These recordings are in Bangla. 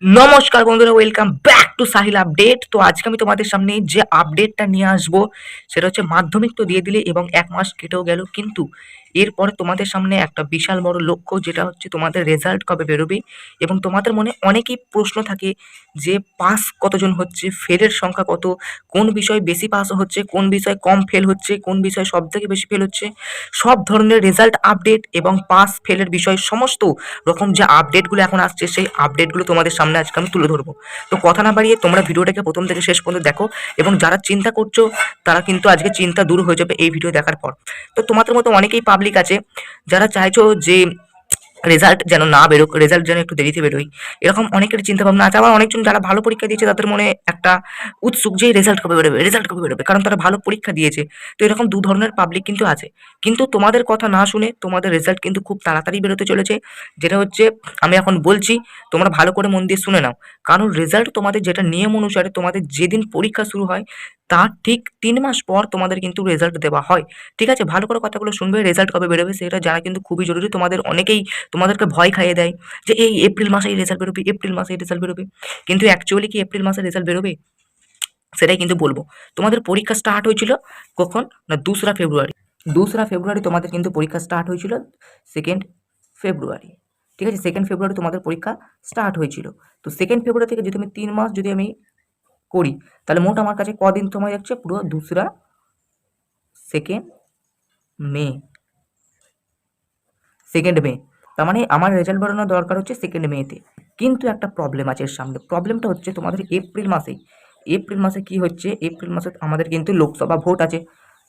নমস্কার বন্ধুরা, welcome back to Sahil update. তো আজকে আমি তোমাদের সামনে যে আপডেটটা নিয়ে আসবো সেটা হচ্ছে মাধ্যমিক তো দিয়ে দিলে এবং 1 মাস কেটেও গেল, কিন্তু এরপরে তোমাদের সামনে একটা বিশাল বড় লক্ষ্য, যেটা হচ্ছে তোমাদের রেজাল্ট কবে বেরোবে। এবং তোমাদের মনে অনেকেই প্রশ্ন থাকে যে পাস কতজন হচ্ছে, ফেলের সংখ্যা কত, কোন বিষয় বেশি পাস হচ্ছে, কোন বিষয় কম ফেল হচ্ছে, কোন বিষয় সব থেকে বেশি ফেল হচ্ছে। সব ধরনের রেজাল্ট আপডেট এবং পাস ফেলের বিষয় সমস্ত রকম যে আপডেটগুলো এখন আসছে, সেই আপডেটগুলো তোমাদের সামনে আজকে আমি তুলে ধরবো। তো কথা না বাড়িয়ে তোমরা ভিডিওটাকে প্রথম থেকে শেষ পর্যন্ত দেখো, এবং যারা চিন্তা করছো তারা কিন্তু আজকে চিন্তা দূর হয়ে যাবে এই ভিডিও দেখার পর। তো তোমাদের মতো অনেকেই পাবলিক আছে যারা চাইছো যে রেজাল্ট যেন না বেরোক, রেজাল্ট যেন একটু দেরিতে বেরোয়, এরকম অনেকের চিন্তা ভাবনা আছে। আবার অনেকজন যারা ভালো পরীক্ষা দিয়েছে তাদের মনে একটা উৎসুক যে রেজাল্ট কবে বেরোবে, রেজাল্ট কবে বেরোবে, কারণ তারা ভালো পরীক্ষা দিয়েছে। তো এরকম দু ধরনের পাবলিক কিন্তু আছে। কিন্তু তোমাদের কথা না শুনে তোমাদের রেজাল্ট কিন্তু খুব তাড়াতাড়ি বেরোতে চলেছে। যেটা হচ্ছে আমি এখন বলছি, তোমরা ভালো করে মন দিয়ে শুনে নাও। কারণ রেজাল্ট তোমাদের যেটা নিয়ম অনুসারে তোমাদের যেদিন পরীক্ষা শুরু হয় তার ঠিক ৩ মাস পর তোমাদের কিন্তু রেজাল্ট দেওয়া হয়। ঠিক আছে, ভালো করে কথাগুলো শুনবে। রেজাল্ট কবে বেরোবে সেটা জানা কিন্তু খুবই জরুরি। তোমাদের অনেকেই তোমাদেরকে ভয় খাইয়ে দেয় যে এই এপ্রিল মাসেই রেজাল্ট বেরোবে, এপ্রিল মাসেই রেজাল্ট বেরোবে। কিন্তু অ্যাকচুয়ালি কি এপ্রিল মাসে রেজাল্ট বেরোবে সেটাই কিন্তু বলবো। তোমাদের পরীক্ষা স্টার্ট হয়েছিল কখন? না, ২রা ফেব্রুয়ারি। ২রা ফেব্রুয়ারি তোমাদের কিন্তু পরীক্ষা স্টার্ট হয়েছিল। 2nd ফেব্রুয়ারি, ঠিক আছে, 2nd ফেব্রুয়ারি তোমাদের পরীক্ষা স্টার্ট হয়েছিল। তো 2nd ফেব্রুয়ারি থেকে যদি আমি ৩ মাস যদি আমি করি, তাহলে মোট আমার কাছে কদিন সময় যাচ্ছে? পুরো 2রা, 2nd মে, 2nd মে। তার মানে আমার রেজাল্ট বেরোনোর দরকার হচ্ছে 2nd মেতে। কিন্তু একটা প্রবলেম আছে এর সামনে। প্রবলেমটা হচ্ছে তোমাদের এপ্রিল মাসে কি হচ্ছে, এপ্রিল মাসে আমাদের কিন্তু লোকসভা ভোট আছে।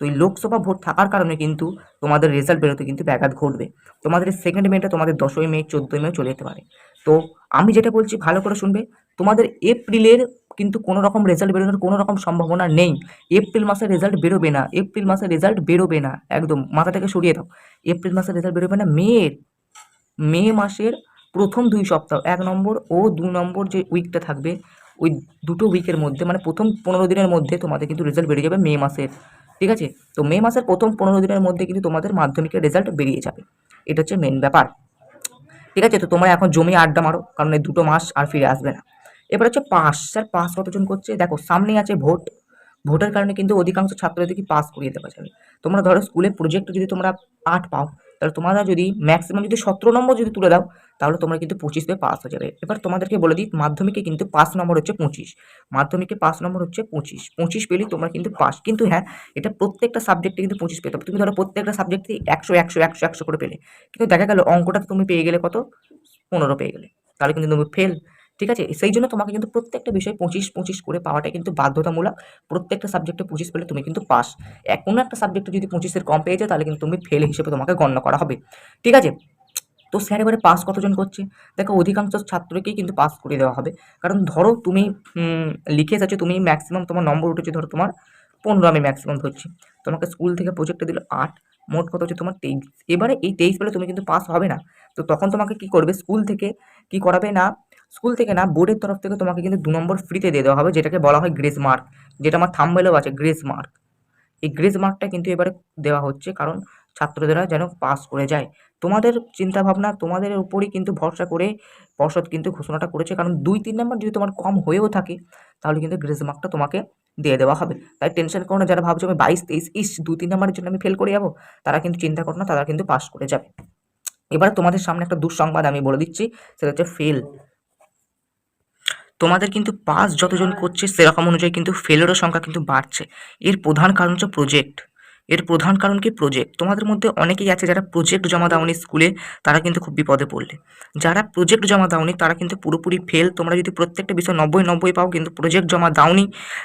তো এই লোকসভা ভোট থাকার কারণে কিন্তু তোমাদের রেজাল্ট বেরোতে কিন্তু ব্যাঘাত ঘটবে। তোমাদের 2nd মেটা তোমাদের 10ই মে, 14ই মে চলে যেতে পারে। তো আমি যেটা বলছি ভালো করে শুনবে। তোমাদের এপ্রিলের কিন্তু কোনো রকম রেজাল্ট বেরোনোর কোনো রকম সম্ভাবনা নেই। এপ্রিল মাসে রেজাল্ট বেরোবে না, এপ্রিল মাসে রেজাল্ট বেরোবে না, একদম মাথা থেকে সরিয়ে দাও। এপ্রিল মাসের রেজাল্ট বেরোবে না। মে মাসের প্রথম ২ সপ্তাহ, ১ নম্বর ও ২ নম্বর যে উইকটা থাকবে, ওই দুটো উইকের মধ্যে, মানে প্রথম ১৫ দিনের মধ্যে তোমাদের কিন্তু রেজাল্ট বেরিয়ে যাবে মে মাসের। ঠিক আছে, তো মে মাসের প্রথম ১৫ দিনের মধ্যে কিন্তু তোমাদের মাধ্যমিকের রেজাল্ট বেরিয়ে যাবে। এটা হচ্ছে মেন ব্যাপার। ঠিক আছে, তো তোমরা এখন জমিয়ে আড্ডা মারো, কারণ এই ২ মাস আর ফিরে আসবে না। এবার হচ্ছে পাস। স্যার পাস কতজন করছে? দেখো, সামনেই আছে ভোট। ভোটের কারণে কিন্তু অধিকাংশ ছাত্রদেরকে পাস করিয়ে দেওয়া যাবে। তোমরা ধরো স্কুলে প্রজেক্ট যদি তোমরা ৮ পাও, তাহলে তোমরা যদি ম্যাক্সিমাম যদি ১৭ নম্বর যদি তুলে দাও, তাহলে তোমরা কিন্তু 25 পেয়ে পাস হয়ে যাবে। এবার তোমাদেরকে বলে দিই, মাধ্যমিকে কিন্তু পাস নম্বর হচ্ছে 25। মাধ্যমিকে পাস নম্বর হচ্ছে 25। 25 পেলেই তোমরা কিন্তু পাস। কিন্তু হ্যাঁ, এটা প্রত্যেকটা সাবজেক্টে কিন্তু 25 পেতে হবে। তুমি ধরো প্রত্যেকটা সাবজেক্টে ১০০, ১০০, ১০০, ১০০ করে পেলে। কিন্তু দেখা গেল অঙ্কটা তুমি পেয়ে গেলে কত? 15 পেয়ে গেলে। তাহলে কিন্তু তুমি ফেল। ঠিক আছে? সেই জন্য তোমাকে কিন্তু প্রত্যেকটা বিষয়ে 25, 25 করে পাওয়াটা কিন্তু বাধ্যতামূলক। প্রত্যেকটা সাবজেক্টে 25 পেলে তুমি কিন্তু পাস। কোনো একটা সাবজেক্টে যদি 25 এর কম পেয়ে যাও, তাহলে কিন্তু তুমি ফেল হিসেবে তোমাকে গণ্য করা হবে। ঠিক আছে? তো স্যার এবারে পাস কতজন করছে? দেখো, অধিকাংশ ছাত্রকেই কিন্তু পাস করিয়ে দেওয়া হবে। কারণ ধরো তুমি লিখে এসেছো, তুমি ম্যাক্সিমাম তোমার নম্বর উঠেছে ধরো তোমার 15, আমি ম্যাক্সিমাম ধরছি। তোমাকে স্কুল থেকে প্রজেক্টে দিল 8, মোট কত হচ্ছে তোমার 23। এবারে এই 23 পেলে তুমি কিন্তু পাস হবে না। তো তখন তোমাকে কি করবে? স্কুল থেকে কি করাবে না, স্কুল থেকে না, বোর্ডের তরফ থেকে তোমাকে কিন্তু 2 নম্বর ফ্রিতে দিয়ে দেওয়া হবে, যেটাকে বলা হয় গ্রেস মার্ক। যেটা আমার থাম্বনেলেও আছে, গ্রেস মার্ক। এই গ্রেস মার্কটা কিন্তু এবারে দেওয়া হচ্ছে কারণ ছাত্রদেরা যেন পাস করে যায়। তোমাদের চিন্তাভাবনা, তোমাদের উপরই কিন্তু ভরসা করে পর্ষদ কিন্তু ঘোষণাটা করেছে। কারণ ২-৩ নাম্বার যদি তোমার কম হয়েও থাকে, তাহলে কিন্তু গ্রেস মার্কটা তোমাকে দিয়ে দেওয়া হবে। তাই টেনশন করো না। যারা ভাবছো আমি ২২-২৩ ২-৩ নাম্বারের জন্য আমি ফেল করে যাবো, তারা কিন্তু চিন্তা করো না, তারা কিন্তু পাস করে যাবে। এবার তোমাদের সামনে একটা দুঃসংবাদ আমি বলে দিচ্ছি, সেটা হচ্ছে ফেল। তোমাদের কিন্তু পাস যতজন করছে সেরকম অনুযায়ী কিন্তু ফেলেরও সংখ্যা কিন্তু বাড়ছে। এর প্রধান কারণ হচ্ছে প্রজেক্ট। এর প্রধান কারণ কি? প্রজেক্ট। তোমাদের মধ্যে অনেকেই আছে যারা প্রজেক্ট জমা দাওনি স্কুলে, তারা কিন্তু খুব বিপদে পড়লে। যারা প্রজেক্ট জমা দাওনি তারা কিন্তু পুরোপুরি ফেল। তোমরা যদি প্রত্যেকটা বিষয় 90-90 পাও, কিন্তু প্রজেক্ট জমা দাওনি,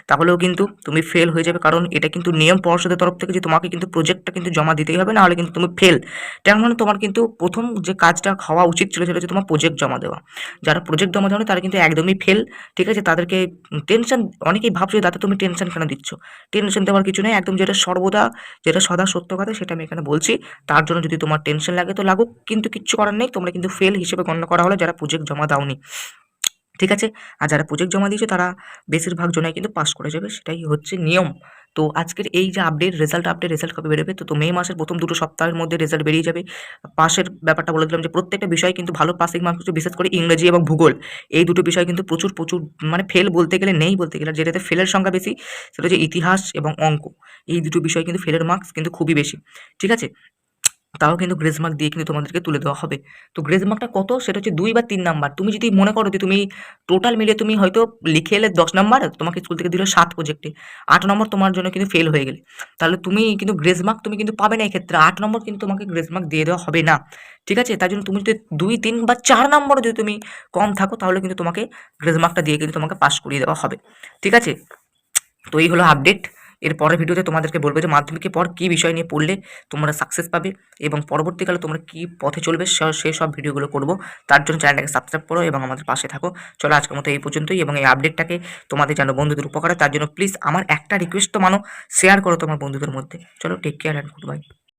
তাহলেও কিন্তু তুমি ফেল হয়ে যাবে। কারণ এটা কিন্তু নিয়ম পর্ষদের তরফ থেকে যে তোমাকে কিন্তু প্রজেক্টটা কিন্তু জমা দিতেই হবে, না হলে কিন্তু তুমি ফেল। তার মানে তোমার কিন্তু প্রথম যে কাজটা হওয়া উচিত ছিল সেটা হচ্ছে তোমার প্রজেক্ট জমা দেওয়া। যারা প্রজেক্ট জমা দেওনি তারা কিন্তু একদমই ফেল। ঠিক আছে, তাদেরকে টেনশন, অনেকেই ভাবছো যে দাদা তুমি টেনশন কেন দিচ্ছ? টেনশন দেওয়ার কিছু নেই। একদম যেটা সর্বদা, যেটা সদা সত্য কথা, সেটা আমি এখানে বলছি। তার জন্য যদি তোমার টেনশন লাগে তো লাগুক, কিন্তু কিচ্ছু করার নেই। তোমরা কিন্তু ফেল হিসেবে গণ্য করা হলো যারা প্রজেক্ট জমা দাওনি। ঠিক আছে? আর যারা প্রজেক্ট জমা দিয়েছে তারা বেশিরভাগ জনাই কিন্তু পাস করে যাবে, সেটাই হচ্ছে নিয়ম। তো আজকের এই যে রেজাল্ট কবে বেরোবে? তো মে মাসের ১ম ২ সপ্তাহের মধ্যে রেজাল্ট বেরিয়ে যাবে। পাসের ব্যাপারটা বলে দিলাম যে প্রত্যেকটা বিষয় কিন্তু ভালো পাসিং মার্ক হচ্ছে, বিশেষ করে ইংরেজি এবং ভূগোল। এই দুটো বিষয় কিন্তু প্রচুর মানে ফেল বলতে গেলে নেই বলতে গেলে। আর যেটাতে ফেলের সংখ্যা বেশি সেটা হচ্ছে ইতিহাস এবং অঙ্ক। এই দুটো বিষয় কিন্তু ফেলের মার্কস কিন্তু খুবই বেশি। ঠিক আছে? তাও কিন্তু গ্রেস মার্ক দিয়ে কিন্তু তোমাদেরকে তুলে দেওয়া হবে। তো গ্রেস মার্কটা কত? সেটা হচ্ছে ২ বা ৩ নাম্বার। তুমি যদি মনে করো যে তুমি টোটাল মিলিয়ে তুমি হয়তো লিখে এলে ১০ নাম্বার, তোমাকে স্কুল থেকে দিল ৭ প্রজেক্টে। ৮ নম্বর তোমার জন্য কিন্তু ফেল হয়ে গেলে। তাহলে তুমি কিন্তু গ্রেস মার্ক তুমি কিন্তু পাবে না এক্ষেত্রে। ৮ নম্বর কিন্তু তোমাকে গ্রেস মার্ক দিয়ে দেওয়া হবে না। ঠিক আছে? তার জন্য তুমি যদি ২, ৩ বা ৪ নম্বরও যদি তুমি কম থাকো তাহলে কিন্তু তোমাকে গ্রেস মার্কটা দিয়ে কিন্তু তোমাকে পাস করিয়ে দেওয়া হবে। ঠিক আছে? তো এই হলো আপডেট। এর পরের ভিডিওতে তোমাদেরকে বলবো যে মাধ্যমিকের পর কী বিষয় নিয়ে পড়লে তোমরা সাকসেস পাবে এবং পরবর্তীকালে তোমরা কী পথে চলবে সেসব ভিডিওগুলো করব। তার জন্য চ্যানেলটাকে সাবস্ক্রাইব করো এবং আমাদের পাশে থাকো। চলো আজকের মতো এই পর্যন্তই, এবং এই আপডেটটাকে তোমাদের যেন বন্ধুদের উপকার হয় তার জন্য প্লিজ আমার একটা রিকোয়েস্ট তো মানো, শেয়ার করো তোমার বন্ধুদের মধ্যে। চলো take care and good bye.